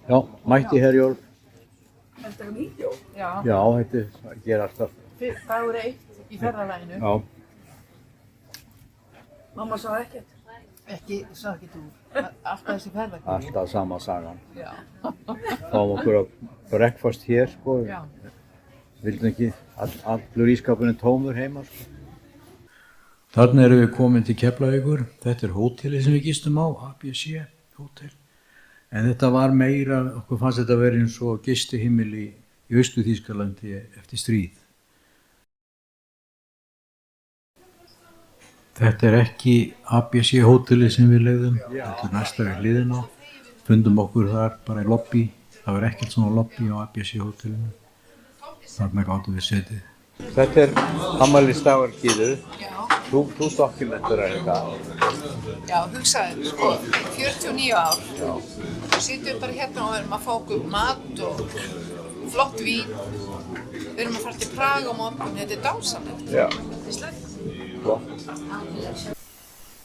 Já, mætti Herjólf. Er þetta vídeo? Já. Já, þetta ger alltaf. Dagur 1 í ferðalaginu. Já. Mamma sá ekkert? Ekki, sá ekki þú. Alltaf þessi ferðalaginu. Alltaf sama sagan. Já. Fáum okkur að breakfast hér, sko. Já. Vildum ekki allur ískapurinn tómur heima, sko. Þarna erum við komin til Keflavíkur. Þetta er hótelið sem við gistum á, ABC hótel. En þetta var meira, okkur fannst þetta að vera eins og gistihimmil í Austur-Þýskalandi eftir stríð. Þetta er ekki ABC hótelið sem við leigðum, þetta er næsta við hliðina á. Fundum okkur þar bara í lobby, það var ekkert svona lobby á ABC hótelinu. Þarna gáttum við setið. Þetta er afmælisdagur Gyðu. Þú dokumentar þetta. Já, hugsaðu, sko, 49 ár. Já. Sittum bara hérna og erum að fá okkur mat og flott vín. Við erum að fara til Prag á morgun, þetta er dásamlegt. Já. Þetta er slett. Flott.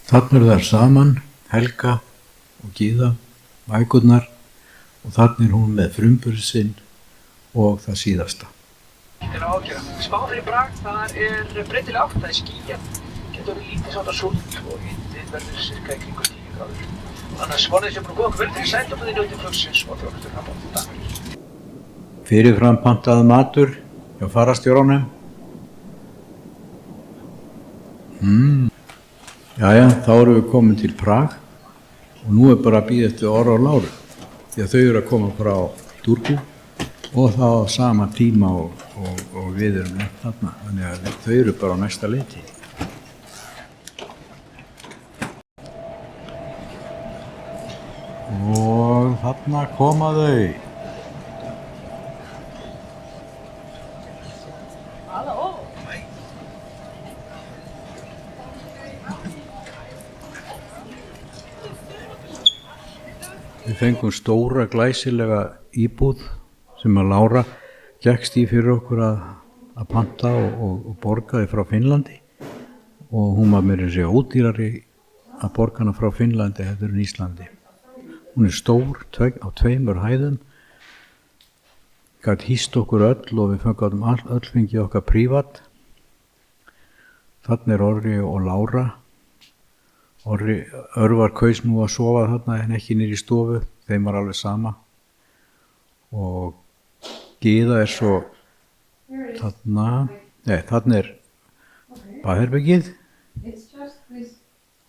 Þarna eru þær saman, Helga og Gyða, mækurnar, og þarna er hún með frumburð sinn og það síðasta. Þetta er ágjöra. Spáð fyrir Prag, þar er breytileg átt, það er skýjað. Getur orðið lítið svona súld og hitið verður cirka í kringum 10 gráður. Annars vonið sem búin að koma vel fyrir sætt og búin njótið flugsins og þjónustur fram á dag. Fyrirfram pantaður matur hjá fararstjóranum. Jæja, þá erum við komin til Prag og nú er bara að bíða eftir Orra og Láru. Því að þau eru að koma frá Turku og þá á sama tíma og við erum nefnt þarna. Þannig að þau eru bara á næsta leiti. Og þarna koma þau. Halló. Við fengum stóra glæsilega íbúð sem að Lára gekkst í fyrir okkur að panta og borgaði frá Finnlandi og hún var meira að segja ódýrari að borga hana frá Finnlandi heldur en Íslandi. Hún er stór á 2 hæðum, gat hýst okkur öll og við gátum öll fengið okkar prívat. Þarna er Orri og Lára. Örvar kaus nú að sofa þarna en ekki niður í stofu, þeim var alveg sama. Og Gyða er svo þarna er baðherbergið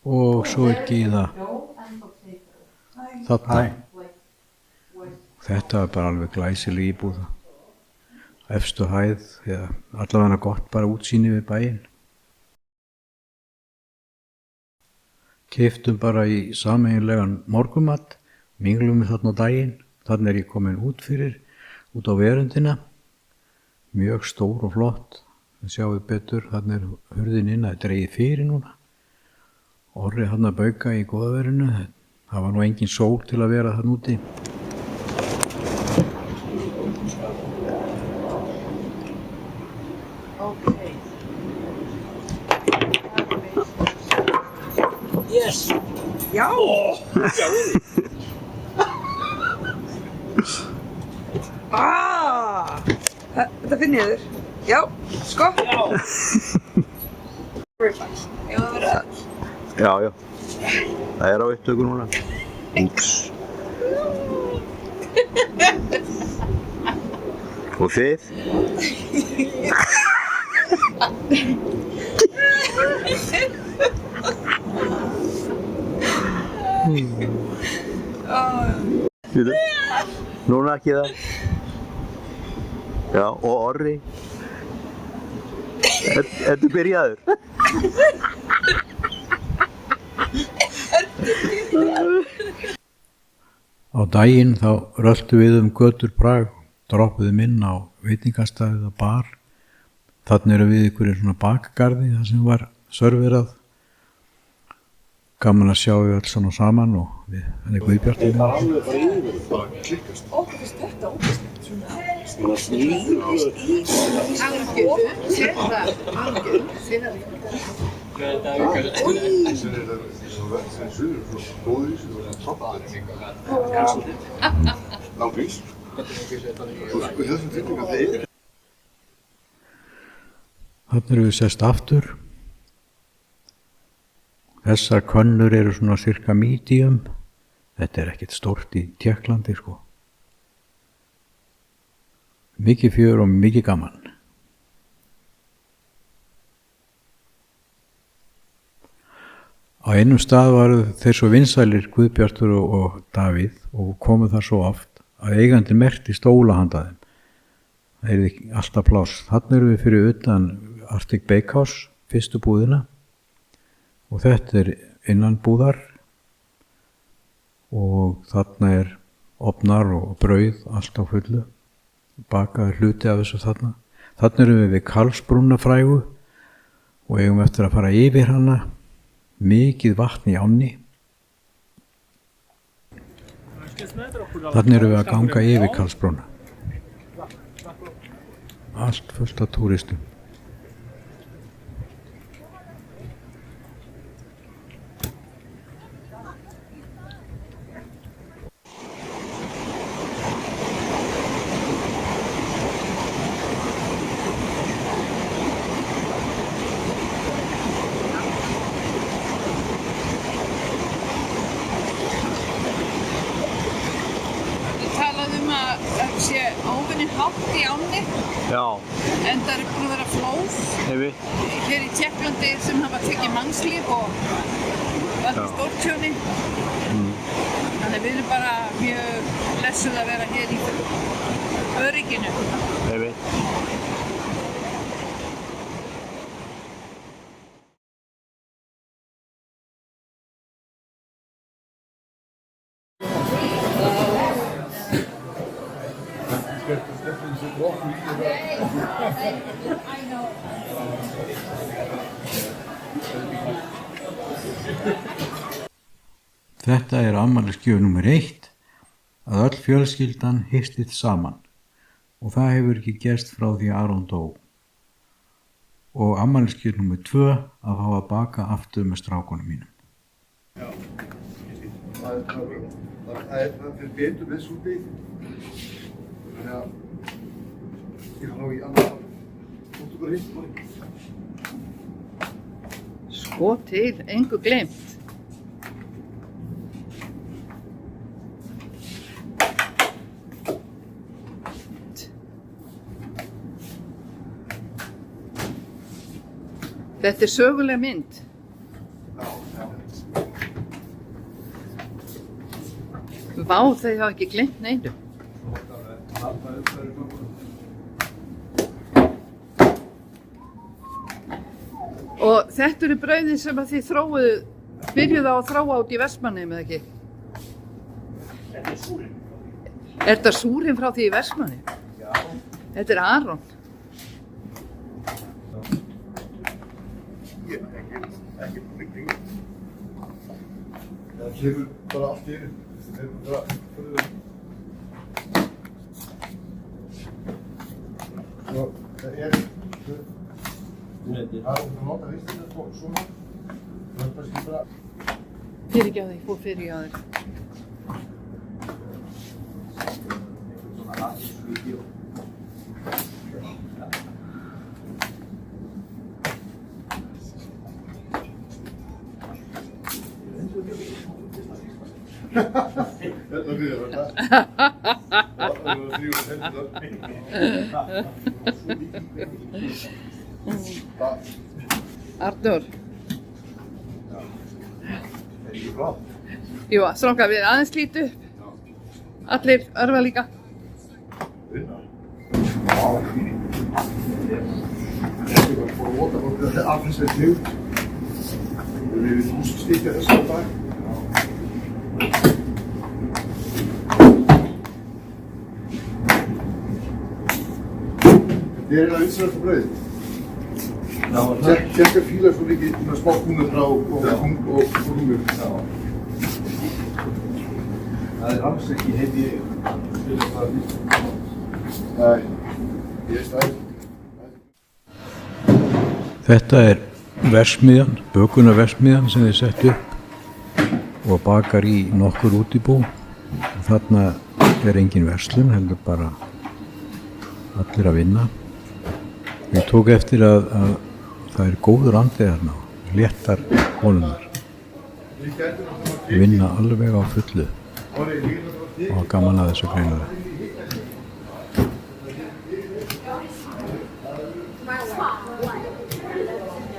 og svo er Gyða þarna. Þetta var bara alveg glæsileg íbúð. Efstu hæð, allavega gott bara útsýni við bæinn. Keyptum bara í sameiginlegan morgunmat, minglum við þarna á daginn. Þarna er ég komin út á veröndina. Mjög stór og flott. Það sjáum við betur, þarna er hurðin inn að dregið fyrir núna. Orri þarna bauka í góðaverinu. Það var nú engin sól til að vera þarna úti. Yes. Já. Þetta finn ég þér. Já, sko. Já. Já, það verður það. Já. Það er á upptöku núna. Úps. Og þið? Núna ekki það. Já, og Orri. Ertu byrjaður? Á daginn þá röltum við götur Prag, droppuðum inn á veitingastæðið og bar. Þarna erum við ykkur í svona bakgarði þar sem var serverað. Gaman að sjá við öll svona saman og við henni Guðbjarti. Það er alveg bara yfir, bara klikkast. Okkur finnst þetta ógeðslegt svona. Það snýðist í Algjörðu, þeirra algjörðu, þeirra Sen er það svo góður í sig og það er toppar. Langvís. Og þessum tilbyggja þeir. Þannig erum við sest aftur. Þessar könnur eru svona cirka medium. Þetta er ekkert stórt í Tékklandi, sko. Mikið fjör og mikið gaman. Á einum stað varu þeir svo vinsælir Guðbjartur og Davíð og komu þar svo oft að eigandi merkti stóla handa þeim. Það er ekki alltaf pláss. Þannig erum við fyrir utan Arctic Bakehouse, fyrstu búðina, og þetta er innan búðar og þarna er ofnar og brauð allt á fullu, bakaður hluti af þessu þarna. Þarna erum við Karlsbrúna frægu og eigum eftir að fara yfir hana, mikið vatn í ánni. Þarna erum við að ganga yfir Karlsbrúna. Allt fullt af túristum. Hátt í ánni, en það er búin að vera flóð hér í Tékklandi sem hafa tekið mannslíf og valdið stórtjóni. Þannig við erum bara mjög blessuð að vera hér í örygginu. Þetta er afmælisgjöf númer 1, að öll fjölskyldan histist saman og það hefur ekki gerst frá því Aron dó. Og afmælisgjöf númer 2, að fá að baka aftur með strákunum mínum. Já, það fyrir betur með súti. Þannig að ég hlá í annar þáttu bara hitt manni. Sko til, engu gleymt. Þetta er söguleg mynd. Vá, þau hafa ekki gleymt neinu. Og þetta eru brauðin sem að þið byrjuðu á að þróa út í Vestmannaeyjum, eða ekki? Þetta er súrinn. Er þetta súrinn frá því í Vestmannaeyjum? Já. Þetta er Aron. Ekki mikið. Það kemur bara allt í einu. Það er nota vistina svona. Það er kannski bara... Fyrirgefðu, ég fór fyrirgefðu. Þetta fyrir þetta. Það var þrjú hendur. Arnur. Það ekki blá. Jú, strákar, við aðeins lítu upp. Allir örfa líka. Vinna. Já, ég var fór að vota hvort þetta er alveg sem hlut. Við erum 1000 stíkja þess að dag. Þetta er eiginlega brauðið. Tjekkar fílar svo mikið með smá kúnur og rúmur. Það er alls ekki heiti Nei, ég veist það. Þetta er verksmiðjan, bökunarverksmiðjan sem þið sett upp og bakar í nokkur útibú. Þarna er engin verslun, heldur bara allir að vinna. Ég tók eftir að það er góður andi þarna, léttar konurnar. Vinna alveg á fullu og gaman að þessu greinilega.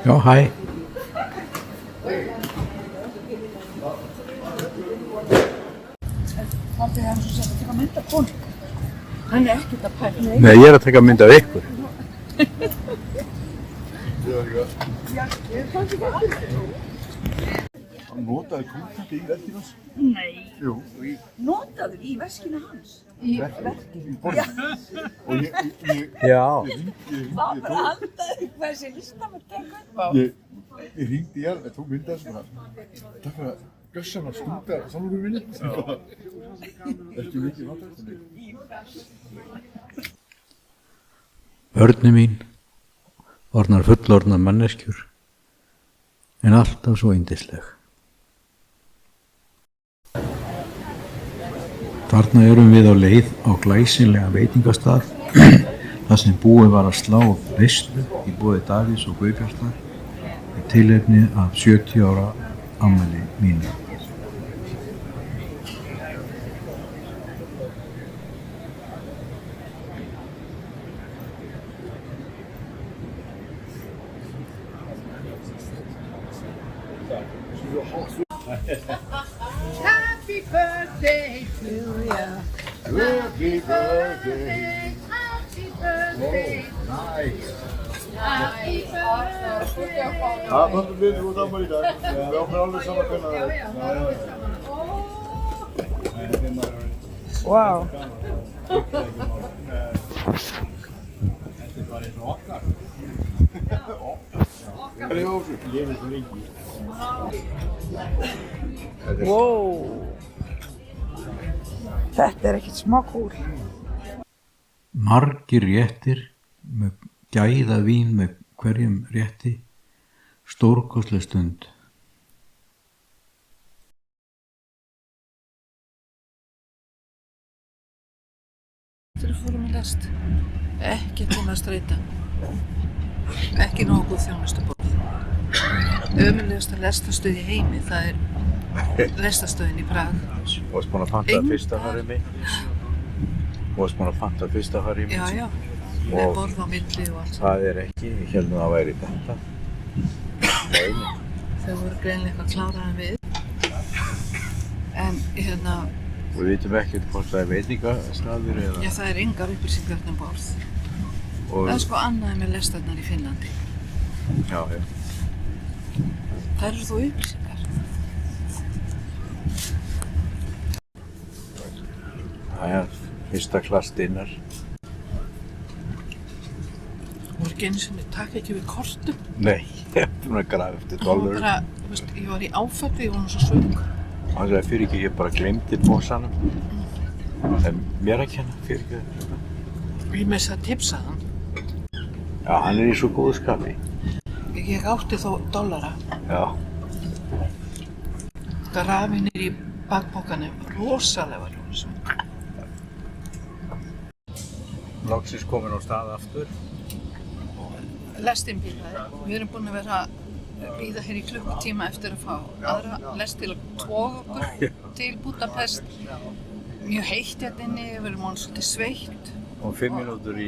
Já, hæ. Haldið hann svo sem að taka mynd af konu. Hann er ekkert að pæla. Nei, ég er að taka mynd af ykkur. Hann notaði kúltaki í verkinu hans. Nei. Jú. Notaður í veskinu hans. Í borðinu. Og ég Já. Það bara haldaði hvað þessi listamenn tekur upp á. Ég hringdi í hann, ég tók myndið þessum hann. Takk fyrir að gössa hann að stúta samlokum minni. Ekki mikið notaði. Börni mín, orðnar fullorðnar manneskjur, en alltaf svo yndisleg. Þarna erum við á leið á glæsilega veitingastað, þar sem búið var að slá veislu í boði Davíðs og Guðbjartar í tilefni af 70 ára afmæli mínu. Happy birthday to ya. Happy birthday. Happy birthday. Happy birthday. Það fannst við þú saman í dag. Við áfram alveg saman hvernig það er. Vá. Wow. Þetta er ekkert smá kúl. Margir réttir með gæða vín með hverjum rétti, stórkostleg stund. Þegar fórum í lest, ekki til að streita, ekki nokkuð þjónustuborð. Ömurlegasta lestastöð í heimi, það er lestastöðin í Prag. Þú varst búin að panta fyrsta farið mig. Já, já, með borð á milli og allt. Það er ekki, ég held að það væri þetta. Nei. Þau voru greinilega eitthvað klárar en við. En hérna, Og við vitum ekkert hvort það er veitingastaður eða... já, það er engar upplýsingar um borð. Og... Það er sko annað með lestarnar í Finnlandi. Já, já. Það eru þó upplýsingar. Það er fyrsta klass dinner. Það voru ekki einu sinni, taka ekki við kortum. Nei, ég er búin að grafa eftir Það var dollarum. bara, þú veist, ég var í áfalli, ég var nú svo svöng. Það er fyrir ekki, ég bara glemdi posanum. En mér að kenna, fyrir ekki þetta. Ég með þess að tipsa hann. Já, hann er í svo góðu skapi. Ég átti þó dollara. Já. Það rafi niður í bakpokanum, rosalega var hún svöng. Loksins komin á stað aftur. Lestin bílaði. Við erum búin að vera að bíða hér í klukkutíma eftir að fá aðra lest til að toga okkur til Budapest. Mjög heitt hérna inni, við erum orðin svolítið sveitt. Og 5 mínútur í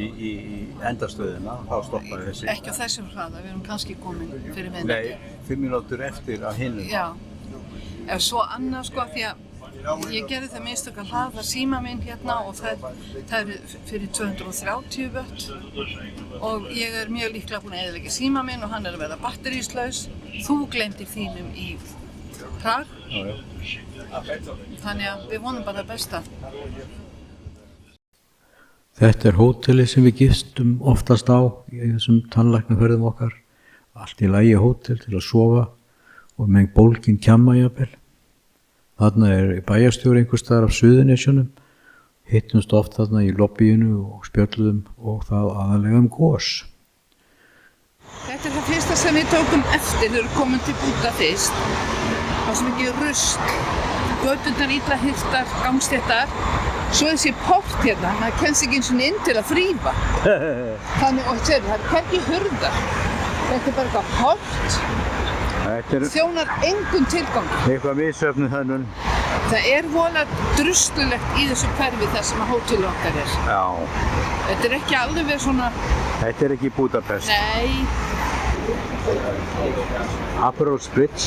endastöðina, þá stoppaði þessi. Ekki á þessum hraða, við erum kannski komin fyrir miðnætti. Nei, 5 mínútur eftir að hinum. Já. Ef svo annað sko, því að ég gerði það mistök að hlaða síma minn hérna og það er fyrir 230 vött og ég er mjög líklega búin að eyðileggja síma minn og hann er að verða batteríslaus. Þú gleymdir þínum í Prag. Já, já. Þannig að við vonum bara það besta. Þetta er hótelið sem við gistum oftast á í þessum tannlæknaferðum okkar. Allt í lagi hótel til að sofa og með bólginn kjamma jafnvel. Þarna er bæjarstjóri einhvers staðar af Suðurnesjunum. Hittumst oft þarna í lobbyinu og spjölluðum og það aðalega gos. Þetta er það fyrsta sem við tókum eftir þegar við komum til Budapest. Það var svo mikið rusl, göturnar illa hirtar, gangstéttar Svo þessi port hérna, maður kemst ekki eins og inn til að þrífa. Þannig, og það er hvergi hurðar. Þetta er bara eitthvað port, Þetta er þjónar engum tilgang. eitthvað misjöfnu þennun. Það er voðalega druslulegt í þessu hverfi þar sem að hótelið okkar er. Já. Þetta er ekki alveg svona, Þetta er ekki Budapest. nei, Aperol Spritz.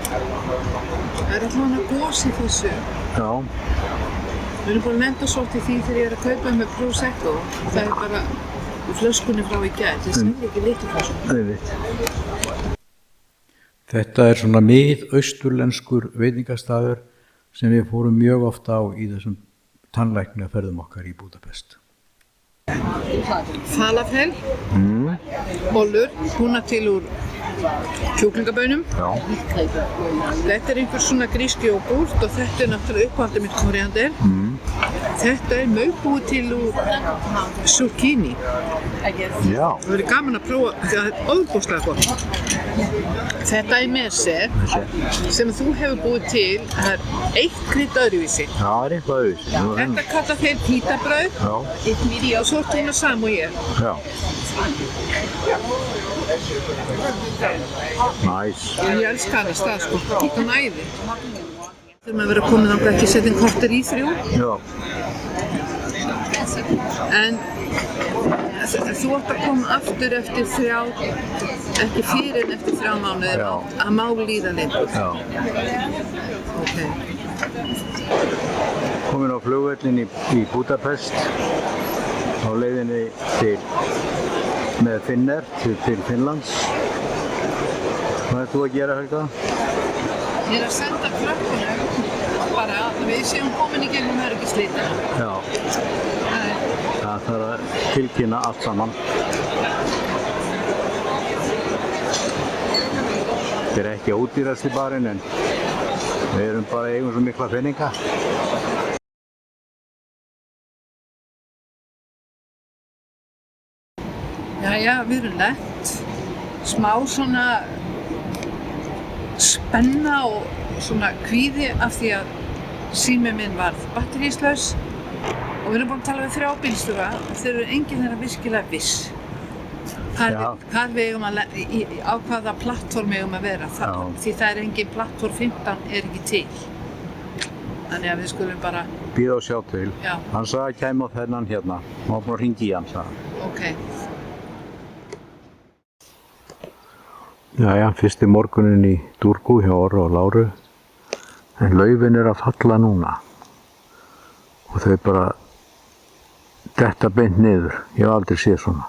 það er alltaf hana gos í þessu. Já. Við erum búin að lenda svolítið því þegar ég er að kaupa með Prosecco. Það er bara í flöskunni frá í gær. Það selja ekki litlu flöskunni. Auðvitað. Þetta er svona mið-austurlenskur veitingastaður sem við fórum mjög ofta á í þessum tannlæknaferðum okkar í Budapest. Falafel, bollur, búnar til úr kjúklingabönum. Já. Þetta er einhver svona grísk jógúrt og þetta er náttúrulega uppáhaldið mitt kóríander. Þetta er maukbúið til úr zucchini. Já. Það verður gaman að prófa, það er ofboðslega gott. Þetta er mese sem þú hefur búið til, það er eitt krydd öðruvísi. Já, það er eitthvað auðvitað. Þetta kalla þeir pítabrauð Já. og svo er þú sama og ég. Já. Næs. Ég elska hana stað sko, þetta er æði. Þegar maður verður að koma þangað ekki setja einn korter í 3. Já. En þú átt að koma aftur eftir 3, ekki fyrir en eftir 3 mánuðir Já. að má líða lengur. Já. Ok. Komin á flugvöllin í Budapest á leiðinni með Finnair til Finnlands. Hvað ert þú að gera, Helga? Ég er að senda krökkunum bara að við séum komin í gegnum öryggislitina. Já. Það þarf að tilkynna allt saman. Þetta er ekki ódýrasti barinn en við erum bara eigum svo mikla peninga. Jæja, við erum lent. Smá svona spenna og svona kvíði af því að sími minn varð batteríslaus og við erum búin að tala við 3 bílstjóra og þeir eru enginn þeirra virkilega viss. Hvað við eigum á hvaða plattform við eigum að vera. Því það er engin plattform 15 er ekki til. Þannig að við skulum bara Bíða og sjá til. Já. Hann sagði að kæma á þennan hérna. Má bara hringi í hann, sagði hann. Ok. Jæja, fyrsti morgunin í Turku hjá Orra og Láru. En laufin er að falla núna. Og þau bara detta beint niður. Ég hef aldrei séð svona.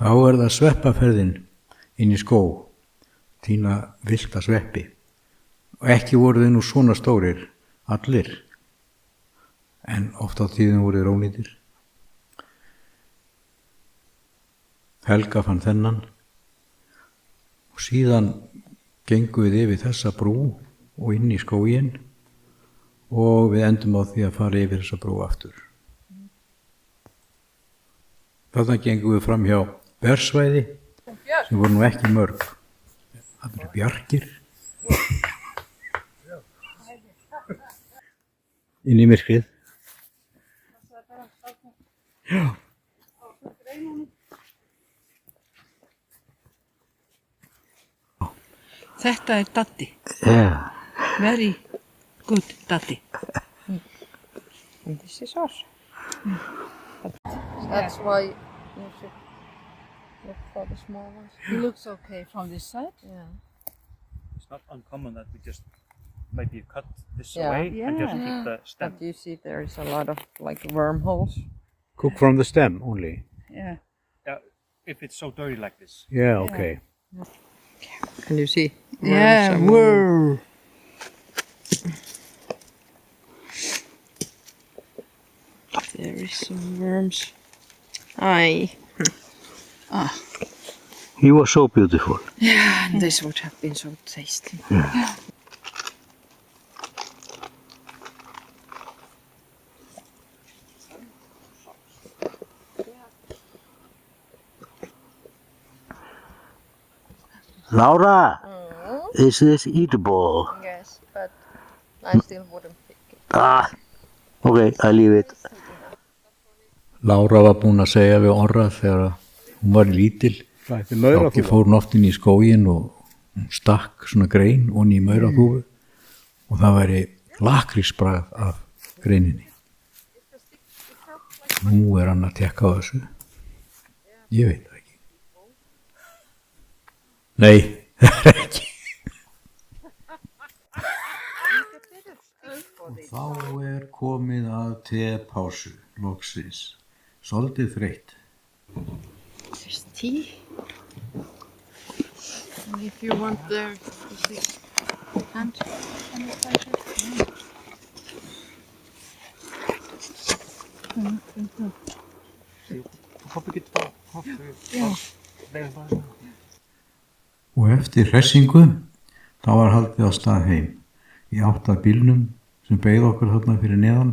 Þá er það sveppaferðin inn í skóg, tína villta sveppi. Og ekki voru þeir nú svona stórir, allir, en oft á tíðum voru þeir ónýtir. Helga fann þennan og síðan gengum við yfir þessa brú og inn í skóginn og við endum á því að fara yfir þessa brú aftur. Þarna gengum við fram hjá bersvæði sem voru nú ekki mörg. Það eru bjargir. Inn í myrkrið. Já. Þetta er Daddy. Yeah. Very good Daddy. And this is ours. That's why you should look for the small ones. He looks okay from this side. Yeah. not uncommon that we just maybe cut this Yeah. away and just Yeah. keep the stem. But you see there is a lot of like wormholes. Cook from the stem only. Yeah. If it's so dirty like this. Yeah, okay. Can you see? Yeah, Worms whoa. There is some worms. Aye. He was so beautiful. And this would have been so tasty. Laura, is this eatable? Yes, but I still wouldn't pick it. Ah, okay, I leave it. Lára var búin að segja við Orra þegar hún var lítil. Þetta er Þá mauraþúfa. fór hún oft inn í skóginn og hún stakk svona grein onni í mauraþúfu og það væri lakrísbragð af greininni. Nú er hann að tekka á þessu. Ég veit það ekki. Nei, það er ekki. Og þá er komið að tepásu, loksins. Soldið þreytt. There's tea. And if you want there, this is hand sanitizer. Og eftir hressingu, þá var haldið á stað heim. Í átt að bílnum sem beið okkur þarna fyrir neðan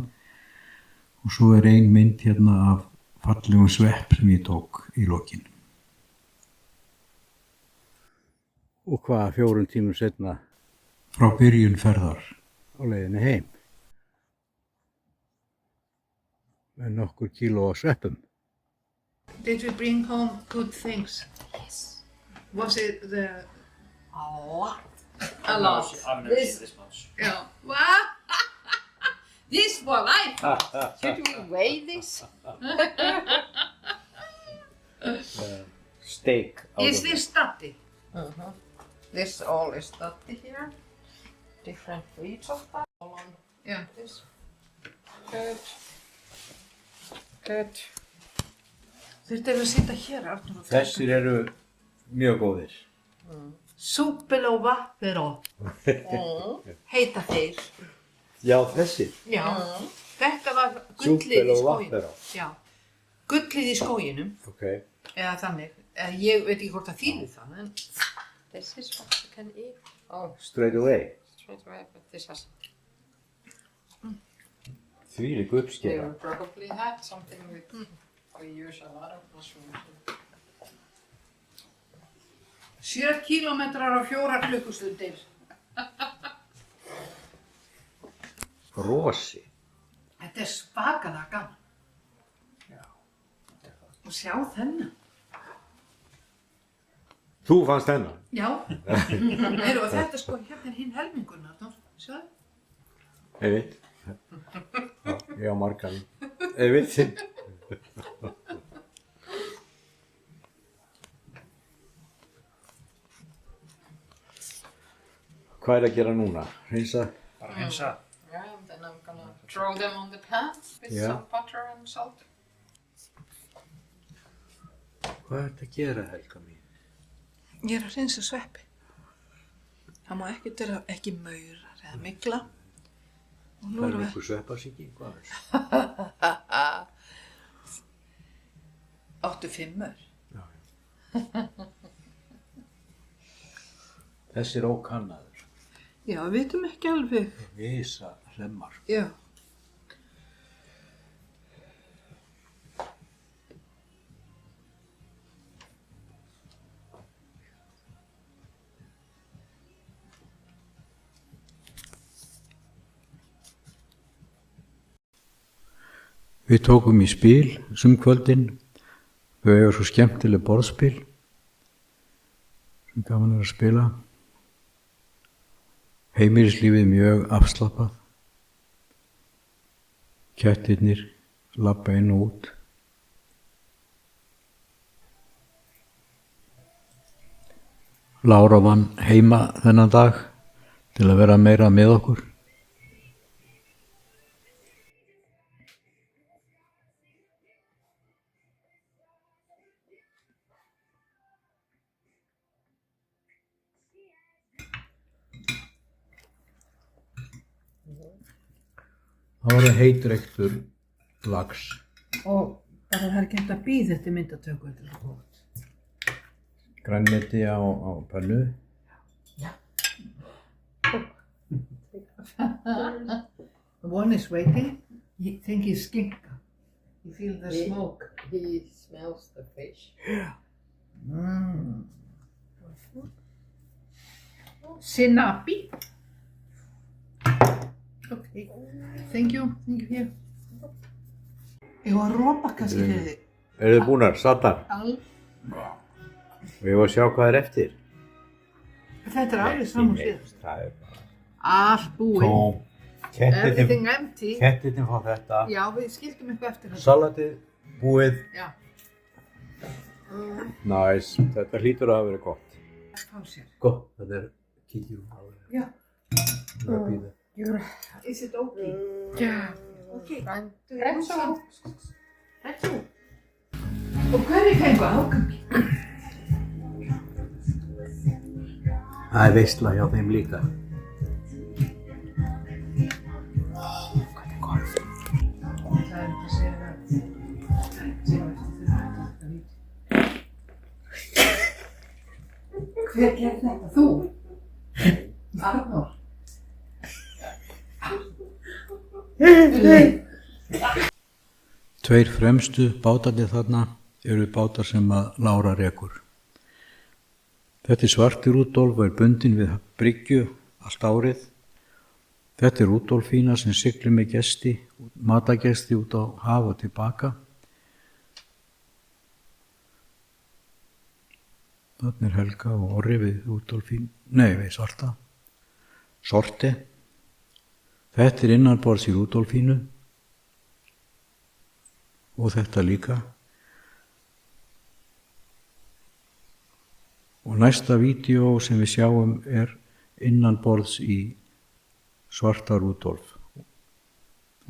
og svo er ein mynd hérna af fallegum svepp sem ég tók í lokin. Og hvað, 4 tímum setna Frá byrjun ferðar. á leiðinni heim. Með nokkur kíló af sveppum. Did we bring home good things? Yes. Was it the... A lot. A lot. I've never seen this much. Yeah. Wow. This was life. Should we weigh this? Steak. Is this study? This all is study here. Different breeds of that. All on Yeah. this. Good. Good. Þurftu að sitja hér, Arnur, og taka. Þessir eru mjög góðir. Súpel og vatnir heita þeir. Já, þessir. Já. Þetta var gullið Súpel í og skóginum. vatnero. Já. Gullið í skóginum. Ok. Eða þannig. Ég veit ekki hvort það þýðir það, en This is what you can eat. Oh, Straight away. straight away, but this has. Þvílík We uppskera. will probably have something with. We use a lot of mushrooms. 7 kílómetrar á 4 klukkustundir. Rosi. Þetta er svakalega gaman. Já. Og sjá þennan. Þú fannst þennan? Já. Heyrðu, og þetta sko, hérna er hinn helmingurinn, Arnur. Sjáðu. Einmitt. Já, ég á margan. Einmitt. Hvað er að gera núna? Hreinsa? Bara hreinsa. Yeah, and then I'm gonna throw them on the pan with Yeah. some butter and salt. Hvað er þetta að gera, Helga mín? Ég er að hreinsa sveppi. Það má ekkert vera ekki maurar eða mygla. Og nú Það er erum við... einhver sveppasýking, hvað er það? Áttu 5. Þessi er ókannaður. Já, við vitum ekki alveg. Visa hremmar. Já. Við tókum í spil sumkvöldin. Við eiga svo skemmtileg borðspil sem gaman er að spila. Heimilislífið mjög afslappað. Kettirnir labba inn og út. Lára vann heima þennan dag. til að vera meira með okkur. Það var heitreiktur lax. Og bara það er ekki hægt að bíða eftir myndatöku, þetta er svo gott. Grænmeti á pönnu. One is waiting. He think he's skinka. You feel the smoke. He smells the fish. Mm. Sinapi. Okay. Thank you. Thank you here. Ég var að rópa kannski fyrir þig. Eru þið búnar, Satan? Og ég var að sjá hvað er eftir. Þetta er alveg saman síðast. Það er bara Allt búið. tóm. Everything empty. Kettirnir fá þetta. Já, við skildum eitthvað eftir þetta. Salatið búið. Já. Næs, þetta hlýtur að vera gott. Fá sér. Gott, þetta er kíkjum. Já. Það er bíða. Is it okay? Yeah. Okay. Pretzel. Pretzel. Og hverju fengu ágangi? Það er veisla hjá þeim líka. Það er ekki að segja Hver gerði þetta? Þú? Arnór? Tveir fremstu bátarnir þarna eru bátar sem að Lára rekur. Þetta er Svarti Rúdolf og er bundinn við bryggju allt árið. Þetta er Rúdolfína sem siglir með gesti, matagesti út á haf og tilbaka. Þarna er Helga og Orri við Rúdolfín, við Svarta. Sorti. Þetta er innanborðs í Rúdolfínu og þetta líka. Og næsta vídeo sem við sjáum er innanborðs í Svarta Rúdolf.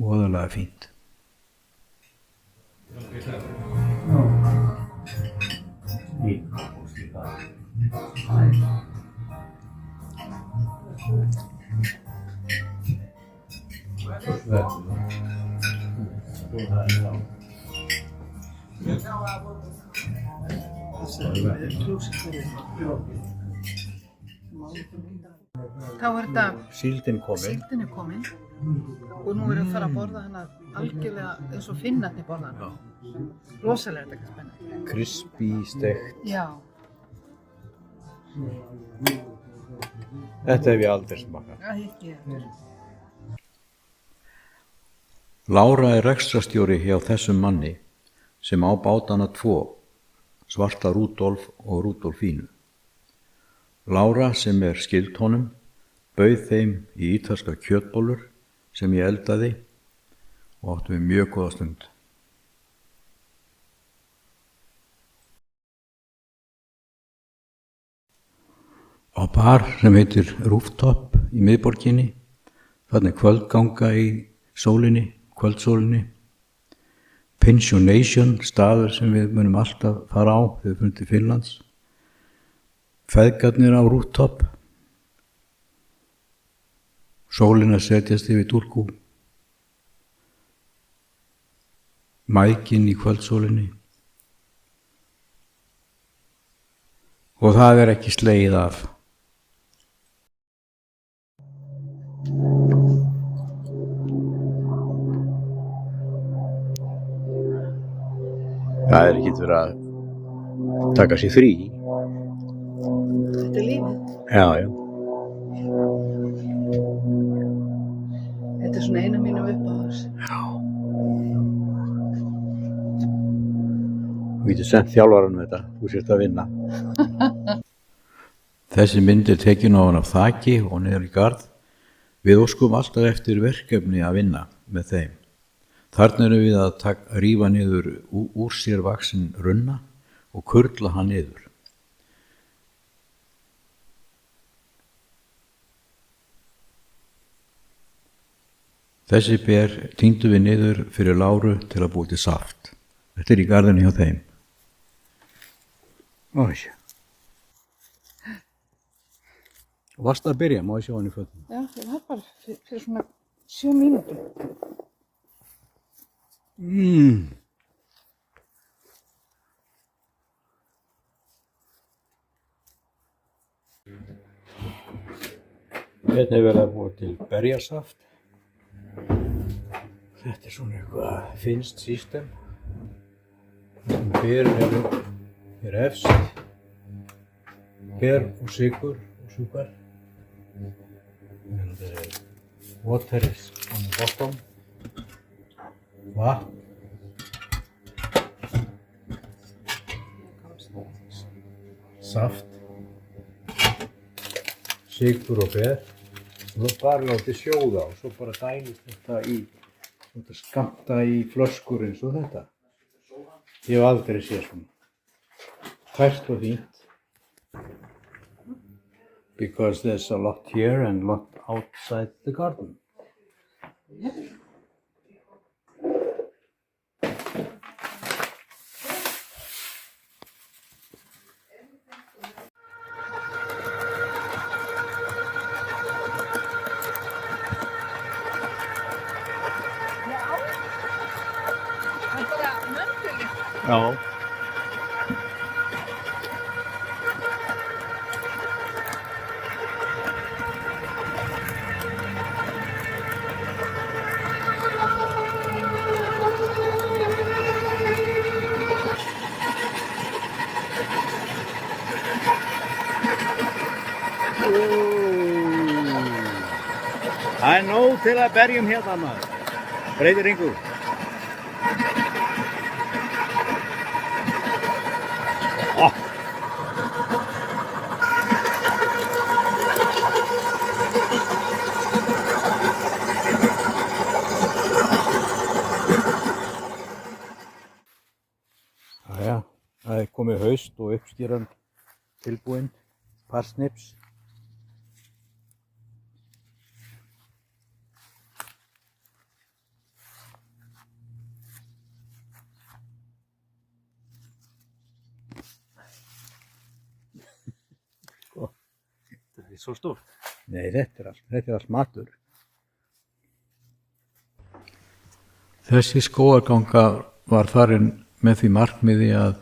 Voðalega fínt. Þá er þetta Síldin komin. síldin er komin og nú erum við að fara að borða hana algjörlega eins og Finnarnir borða hana. Rosalega er þetta ekki spennandi. Crispy steikt. Já. Þetta hef ég aldrei smakað. Það hitt ég eftir. Lára er rekstrastjóri hjá þessum manni sem á bátana 2, Svarta Rúdolf og Rúdolfínu. Lára sem er skyld honum bauð þeim í ítalska kjötbollur sem ég eldaði og áttu við mjög góða stund. Á bar sem heitir Rooftop í miðborginni, þarna er kvöldganga í sólinni, kvöldsólinni. Pensionation, staður sem við munum alltaf fara á þegar við fyrir til Finnlands. Feðgarnir á Rooftop. Sólin að setjast yfir Turku. Mækin í kvöldsólinni. Og það er ekki slegið af. Það er ekki verið að taka sér frí. Þetta er lífið. Já, já. Þetta er svona eina mínum uppáhalds. Þú getur sendt þjálfaranum þetta, þú sért að vinna. Þessi mynd er tekin á hann af þaki og niður í garð. Við óskum alltaf eftir verkefni að vinna með þeim. Þarna erum við að rífa niður úr sér vaxin runna og kurla hann niður. Þessi ber týndum við niður fyrir Láru til að búa til saft. Þetta er í garðinu hjá þeim. Ói. Varst að byrja, má ég sjá hann í fötum? Já, ég var bara fyrir svona 7 mínútum. Hérna er verið að búa til berjasaft. Þetta er svona eitthvað finnskt system. Berin er efst. Ber og sykur og súpar. And water is on the bottom. Vatn. Saft. Sykur og ber. Og það bara látið sjóða og svo bara dælist þetta skammta í flöskur eins og þetta. Ég hef aldrei séð svona. Tært og fínt. Because there's a lot here and a lot outside the garden. Já. Það er nóg til að berjum hérna maður. Breytir engu. Jæja, það er komið haust og uppskýran tilbúinn, parsnips. Þetta er svo stórt. Nei, þetta er allt matur. Þessi skógarganga var farin með því markmiði að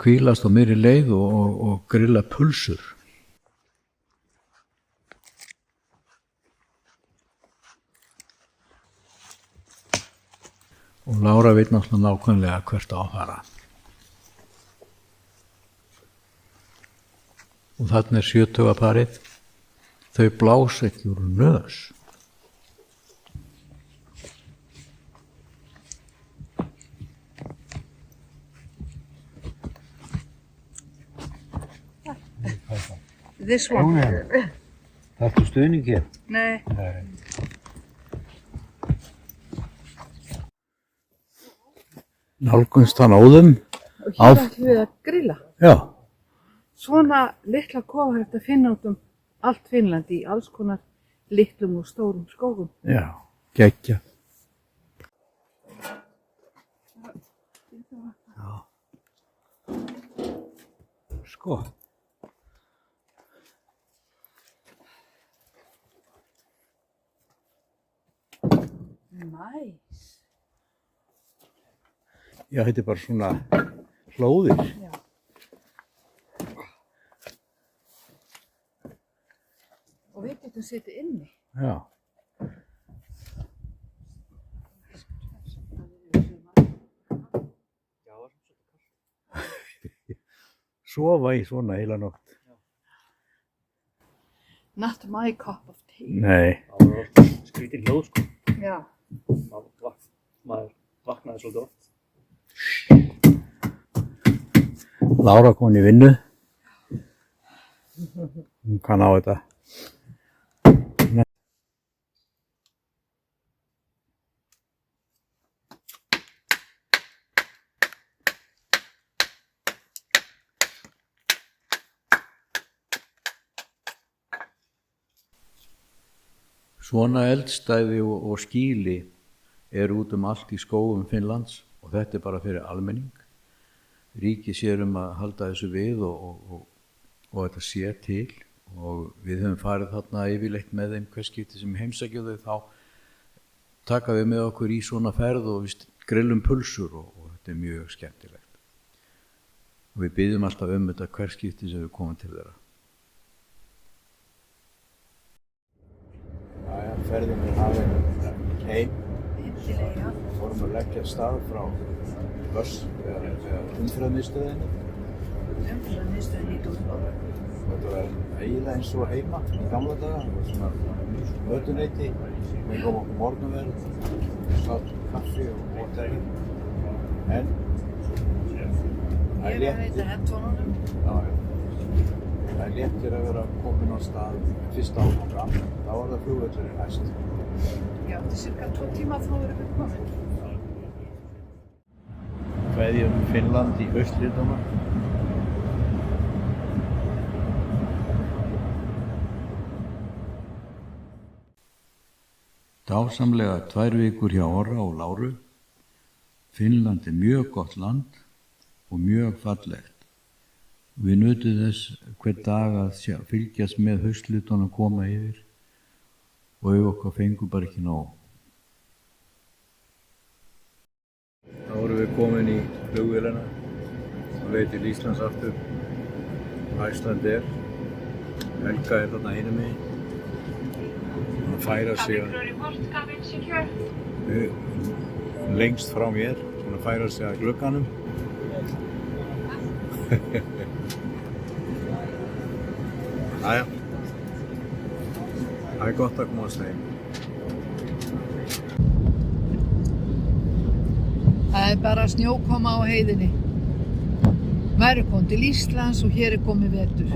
hvílast á miðri leið og grilla pulsur. Og Lára veit náttúrulega nákvæmlega hvert á að fara. Og þarna er 70 parið. Þau blása ekki úr nös. This one. Þarftu stuðningi? Nei. Nálgunst hann áðum. Og hér ætlum við að grilla. Já. Svona litla kofa er hægt að finna út allt Finnland í alls konar litlum og stórum skógum. Já, geggja. Já. Sko. Næs. Já, þetta er bara svona hlóðir. Já. Og við getum setið inni. Já. Sofa í svona heila nótt. Not my cup of tea. Nei. Það var skrítið hljóð sko. Já. Maður vaknaði svolítið oft. Lára kom í vinnu. Hún kann á þetta. Svona eldstæði og skýli eru út allt í skógum Finnlands og þetta bara fyrir almenning. Ríkið sér að halda þessu við og þetta sé til og við höfum farið þarna yfirleitt með þeim hvers skipti sem heimsækja þau, þá taka við með okkur í svona ferð og við grillum pulsur og þetta er mjög skemmtilegt. Og við biðjum alltaf þetta hvers skipti sem við komum til þeirra. Jæja, ferðin hafin heim. Fórum að leggja af stað frá umferðarmiðstöðinni. Umferðarmiðstöðinni í Dúrnborg. Þetta var eiginlega eins og heima í gamla daga. Það var svona mötuneyti. Við komum okkur morgunverð, sátt kaffi og hoteli. En Ég var að veita headphone-unum. Já. Það er léttir að vera komin á stað fyrsta áfanga. Þá var það flugvöllurinn næst. Já, þetta er cirka 2 tíma þá erum við komin. Kveðjum Finnland í haustlitunum. Dásamlega 2 vikur hjá Orra og Láru. Finnland er mjög gott land og mjög fallegt. Við nutum þess hvern dag að fylgjast með haustlitunum koma yfir og ef okkar fengum bara ekki nóg. Þá erum við komin í flugvélina og leið til Íslands aftur. Icelandair. Helga er þarna hinum megin. Hún færa sig lengst frá mér. Hún færa sig að glugganum. Jæja. Það er gott að komast heim. Það er bara snjókoma á heiðinni. Maður er kominn til Íslands og hér er komið vetur.